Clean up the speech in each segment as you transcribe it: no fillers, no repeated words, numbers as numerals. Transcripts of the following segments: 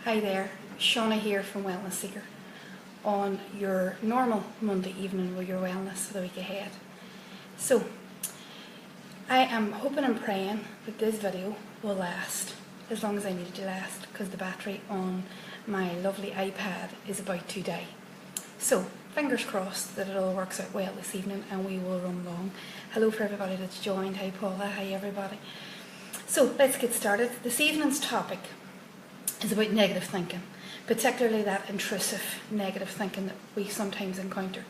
Hi there, Shauna here from Wellness Seeker on your normal Monday evening with your wellness for the week ahead. So, I am hoping and praying that this video will last as long as I need it to last because the battery on my lovely iPad is about to die. So, fingers crossed that it all works out well this evening and we will run along. Hello for everybody that's joined. Hi Paula, hi everybody. So, let's get started. This evening's topic is about negative thinking, particularly that intrusive negative thinking that we sometimes encounter.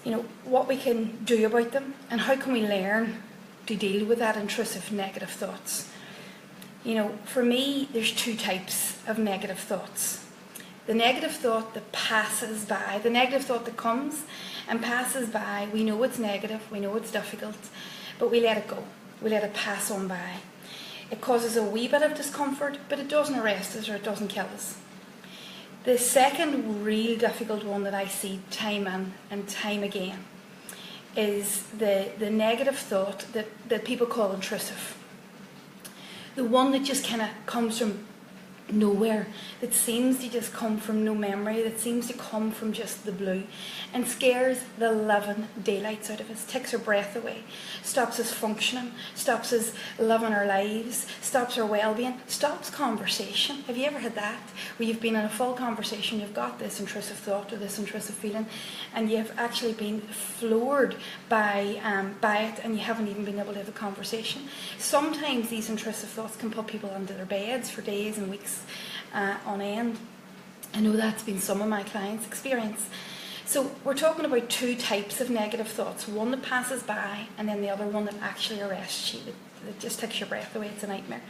You know, what we can do about them and how can we learn to deal with that intrusive negative thoughts. You know, for me, there's two types of negative thoughts. The negative thought that passes by, the negative thought that comes and passes by, we know it's negative, we know it's difficult, but we let it go. We let it pass on by. It causes a wee bit of discomfort, but it doesn't arrest us or it doesn't kill us. The second real difficult one that I see time in and time again is the negative thought that people call intrusive. The one that just kind of comes from nowhere, that seems to just come from no memory, that seems to come from just the blue and scares the living daylights out of us, takes our breath away, stops us functioning, stops us living our lives, stops our well-being, stops conversation. Have you ever had that where you've been in a full conversation, you've got this intrusive thought or this intrusive feeling and you've actually been floored by it and you haven't even been able to have a conversation? Sometimes these intrusive thoughts can put people under their beds for days and weeks on end. I know that's been some of my clients' experience. So we're talking about two types of negative thoughts, one that passes by and then the other one that actually arrests you, that just takes your breath away. It's a nightmare.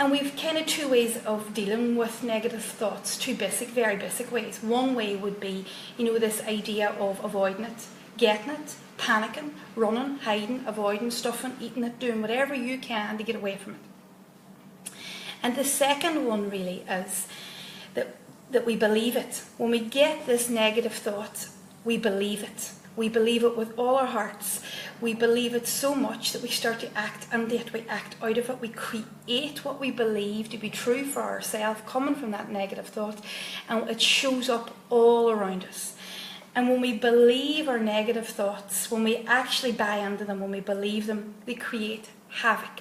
And we've kind of two ways of dealing with negative thoughts, two very basic ways. One way would be, you know, this idea of avoiding it, getting it, panicking, running, hiding, avoiding, stuffing, eating it, doing whatever you can to get away from it. And the second one really is that we believe it. When we get this negative thought, we believe it. We believe it with all our hearts. We believe it so much that we start to act under it. We act out of it. We create what we believe to be true for ourselves, coming from that negative thought, and it shows up all around us. And when we believe our negative thoughts, when we actually buy into them, when we believe them, they create havoc.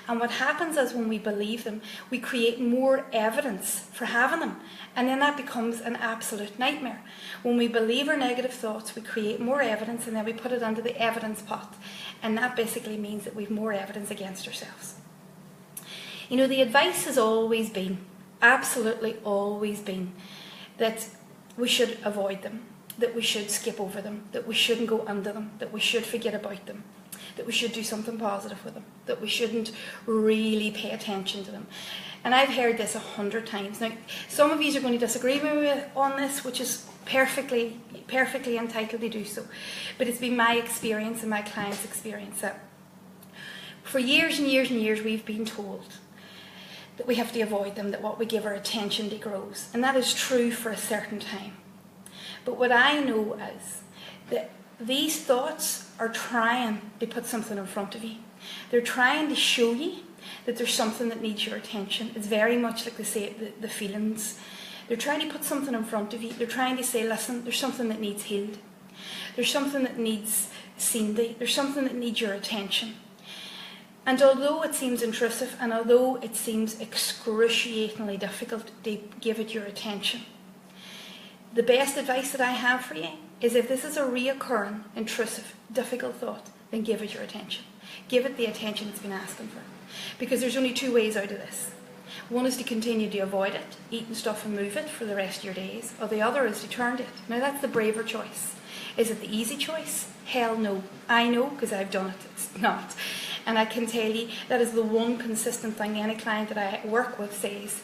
And what happens is when we believe them, we create more evidence for having them. And then that becomes an absolute nightmare. When we believe our negative thoughts, we create more evidence and then we put it under the evidence pot. And that basically means that we have more evidence against ourselves. You know, the advice has always been, absolutely always been, that we should avoid them, that we should skip over them, that we shouldn't go under them, that we should forget about them, that we should do something positive with them, that we shouldn't really pay attention to them. And I've heard this 100 times. Now, some of you are going to disagree with me on this, which is perfectly entitled to do so. But it's been my experience and my clients' experience that for years and years and years we've been told that we have to avoid them, that what we give our attention to grows. And that is true for a certain time. But what I know is that these thoughts are trying to put something in front of you. They're trying to show you that there's something that needs your attention. It's very much like they say the feelings. They're trying to put something in front of you. They're trying to say, listen, there's something that needs healed. There's something that needs seen to. There's something that needs your attention. And although it seems intrusive and although it seems excruciatingly difficult to give it your attention, the best advice that I have for you is if this is a reoccurring, intrusive, difficult thought, then give it your attention. Give it the attention it's been asking for. Because there's only two ways out of this. One is to continue to avoid it, eat and stuff and move it for the rest of your days, or the other is to turn to it. Now that's the braver choice. Is it the easy choice? Hell no. I know because I've done it. It's not. And I can tell you that is the one consistent thing any client that I work with says.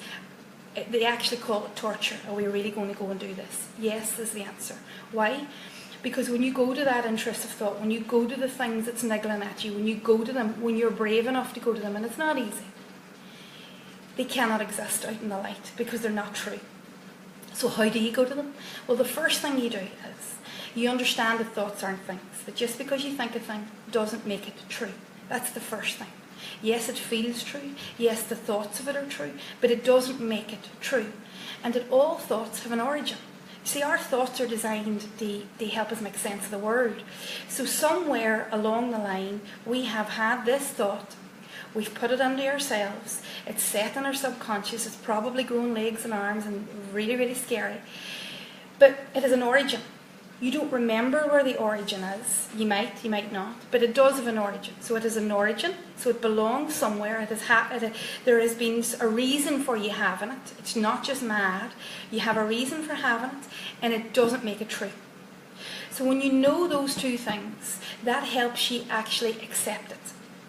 They actually call it torture. Are we really going to go and do this? Yes is the answer. Why? Because when you go to that intrusive thought, when you go to the things that's niggling at you, when you go to them, when you're brave enough to go to them, and it's not easy, they cannot exist out in the light because they're not true. So how do you go to them? Well, the first thing you do is you understand that thoughts aren't things. That just because you think a thing doesn't make it true. That's the first thing. Yes, it feels true. Yes, the thoughts of it are true, but it doesn't make it true. And that all thoughts have an origin. See, our thoughts are designed to help us make sense of the world. So somewhere along the line, we have had this thought. We've put it into ourselves. It's set in our subconscious. It's probably grown legs and arms and really, really scary. But it has an origin. You don't remember where the origin is. You might not. But it does have an origin. So it has an origin. So it belongs somewhere. There has been a reason for you having it. It's not just mad. You have a reason for having it, and it doesn't make it true. So when you know those two things, that helps you actually accept it.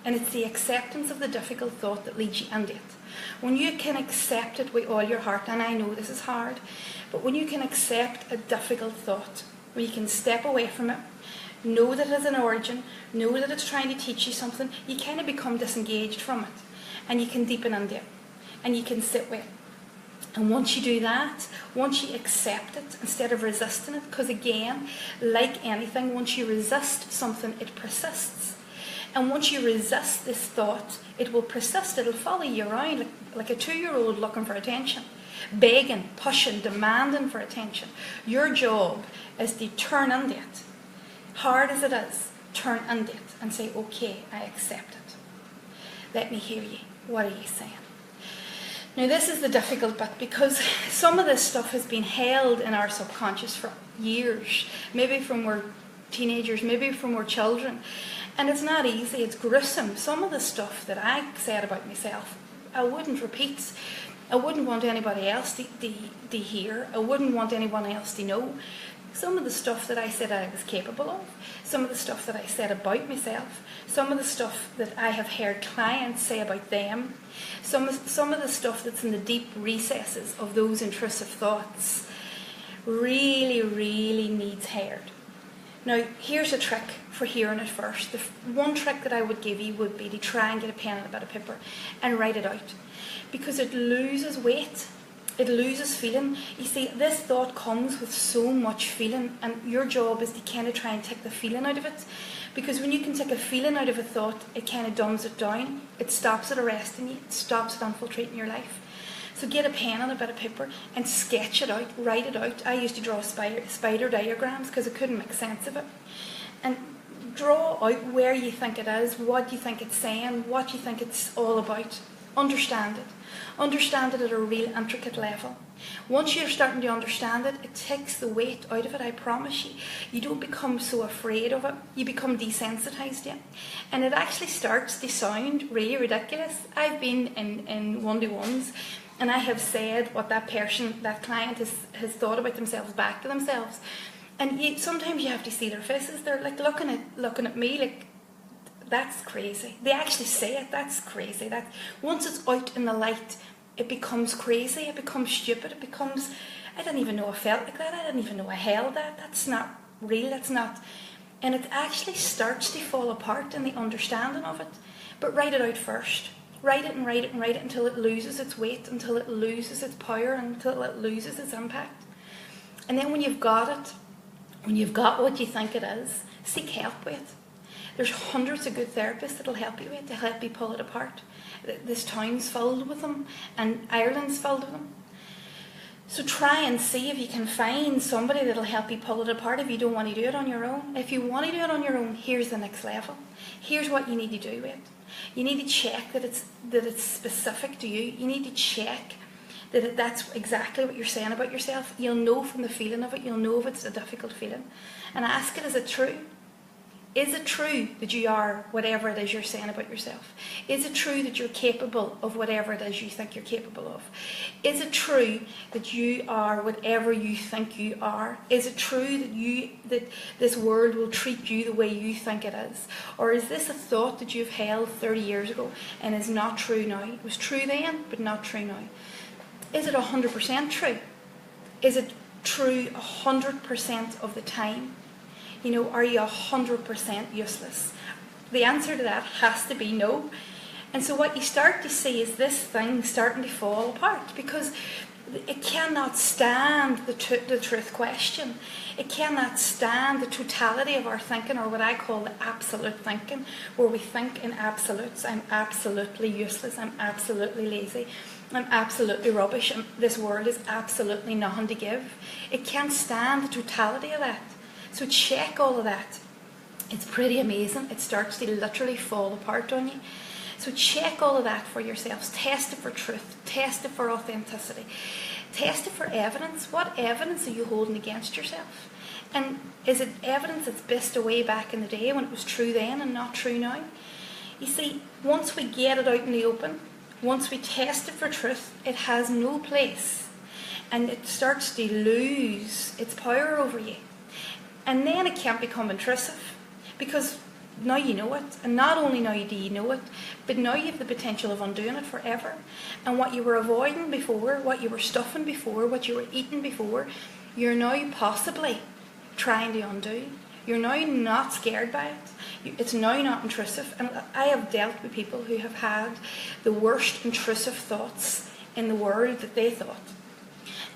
And it's the acceptance of the difficult thought that leads you into it. When you can accept it with all your heart, and I know this is hard, but when you can accept a difficult thought, where you can step away from it, know that it has an origin, know that it's trying to teach you something, you kind of become disengaged from it. And you can deepen into it. And you can sit with it. And once you do that, once you accept it instead of resisting it, because again, like anything, once you resist something, it persists. And once you resist this thought, it will persist. It'll follow you around like a 2-year-old looking for attention, begging, pushing, demanding for attention. Your job is to turn into it. Hard as it is, turn into it and say, okay, I accept it. Let me hear you. What are you saying? Now this is the difficult bit, because some of this stuff has been held in our subconscious for years, maybe from we're teenagers, maybe from we're children. And it's not easy, it's gruesome. Some of the stuff that I said about myself, I wouldn't repeat. I wouldn't want anybody else to hear. I wouldn't want anyone else to know. Some of the stuff that I said I was capable of, some of the stuff that I said about myself, some of the stuff that I have heard clients say about them, some of the stuff that's in the deep recesses of those intrusive thoughts really, really needs heard. Now, here's a trick for hearing it first. The one trick that I would give you would be to try and get a pen and a bit of paper and write it out. Because it loses weight. It loses feeling. You see, this thought comes with so much feeling, and your job is to kind of try and take the feeling out of it. Because when you can take a feeling out of a thought, it kind of dumbs it down. It stops it arresting you. It stops it infiltrating your life. So get a pen and a bit of paper and sketch it out, write it out. I used to draw spider diagrams because I couldn't make sense of it. And draw out where you think it is, what you think it's saying, what you think it's all about. Understand it. Understand it at a real intricate level. Once you're starting to understand it, it takes the weight out of it, I promise you. You don't become so afraid of it. You become desensitized to it. And it actually starts to sound really ridiculous. I've been in one-to-ones, and I have said what that client has thought about themselves back to themselves. And sometimes you have to see their faces. They're like looking at me like, that's crazy. They actually say it, that's crazy. Once it's out in the light, it becomes crazy, it becomes stupid, it becomes, I didn't even know I felt like that, I didn't even know I held that, that's not real, that's not, and it actually starts to fall apart in the understanding of it. But write it out first. Write it and write it and write it until it loses its weight, until it loses its power, until it loses its impact. And then when you've got it, when you've got what you think it is, seek help with it. There's hundreds of good therapists that'll help you with it, to help you pull it apart. This town's filled with them, and Ireland's filled with them. So try and see if you can find somebody that'll help you pull it apart if you don't want to do it on your own. If you want to do it on your own, here's the next level. Here's what you need to do with it. You need to check that it's specific to you. You need to check that that's exactly what you're saying about yourself. You'll know from the feeling of it. You'll know if it's a difficult feeling. And ask it, is it true? Is it true that you are whatever it is you're saying about yourself? Is it true that you're capable of whatever it is you think you're capable of? Is it true that you are whatever you think you are? Is it true that this world will treat you the way you think it is? Or is this a thought that you've held 30 years ago and is not true now? It was true then, but not true now. Is it 100% true? Is it true 100% of the time? You know, are you 100% useless? The answer to that has to be no. And so what you start to see is this thing starting to fall apart, because It cannot stand the truth question. It cannot stand the totality of our thinking, or what I call the absolute thinking, where we think in absolutes. I'm absolutely useless. I'm absolutely lazy. I'm absolutely rubbish. And this world is absolutely nothing to give. It can't stand the totality of that. So check all of that. It's pretty amazing. It starts to literally fall apart on you. So check all of that for yourselves. Test it for truth. Test it for authenticity. Test it for evidence. What evidence are you holding against yourself? And is it evidence that's best away back in the day when it was true then and not true now? You see, once we get it out in the open, once we test it for truth, it has no place. And it starts to lose its power over you. And then it can't become intrusive. Because now you know it, and not only now do you know it, but now you have the potential of undoing it forever. And what you were avoiding before, what you were stuffing before, what you were eating before, you're now possibly trying to undo. You're now not scared by it. It's now not intrusive. And I have dealt with people who have had the worst intrusive thoughts in the world that they thought.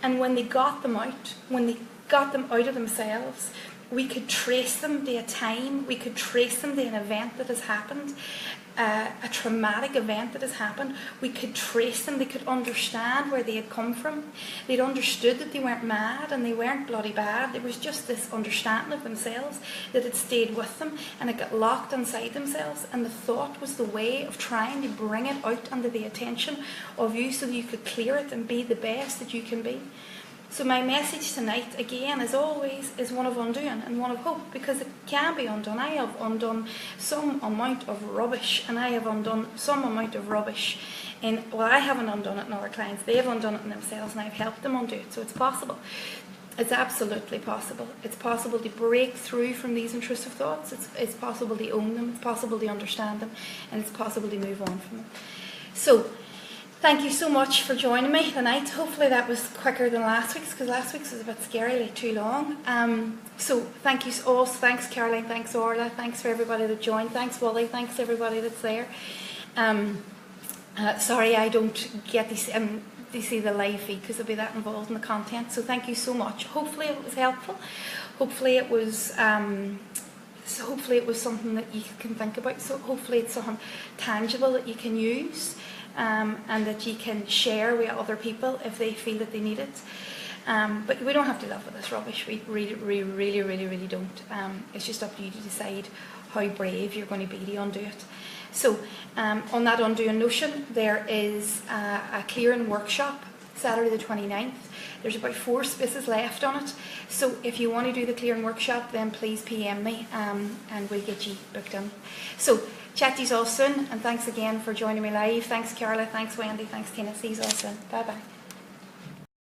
And when they got them out, when they got them out of themselves, we could trace them to a time, we could trace them to an event that has happened, a traumatic event that has happened. We could trace them, they could understand where they had come from. They'd understood that they weren't mad and they weren't bloody bad. There was just this understanding of themselves that had stayed with them, and it got locked inside themselves. And the thought was the way of trying to bring it out under the attention of you so that you could clear it and be the best that you can be. So my message tonight, again, as always, is one of undoing and one of hope, because it can be undone. I have undone some amount of rubbish, and I have undone some amount of rubbish I haven't undone it in other clients. They have undone it in themselves, and I've helped them undo it. So it's possible. It's absolutely possible. It's possible to break through from these intrusive thoughts. It's possible to own them. It's possible to understand them, and it's possible to move on from them. So, thank you so much for joining me tonight. Hopefully that was quicker than last week's, because last week's was a bit scarily too long. So thank you all. Thanks Caroline, thanks Orla, thanks for everybody that joined. Thanks Wally, thanks everybody that's there. Sorry I don't get to see the live feed because I'll be that involved in the content. So thank you so much. Hopefully it was helpful. Hopefully it was something that you can think about. So hopefully it's something tangible that you can use. And that you can share with other people if they feel that they need it. But we don't have to live with this rubbish. We really don't. It's just up to you to decide how brave you're going to be to undo it. So on that undoing notion, there is a clearing workshop Saturday the 29th. There's about 4 spaces left on it. So if you want to do the clearing workshop, then please PM me and we'll get you booked in. So chat to you all soon, and thanks again for joining me live. Thanks Carla, thanks Wendy, thanks Tina. See you all soon. Bye bye.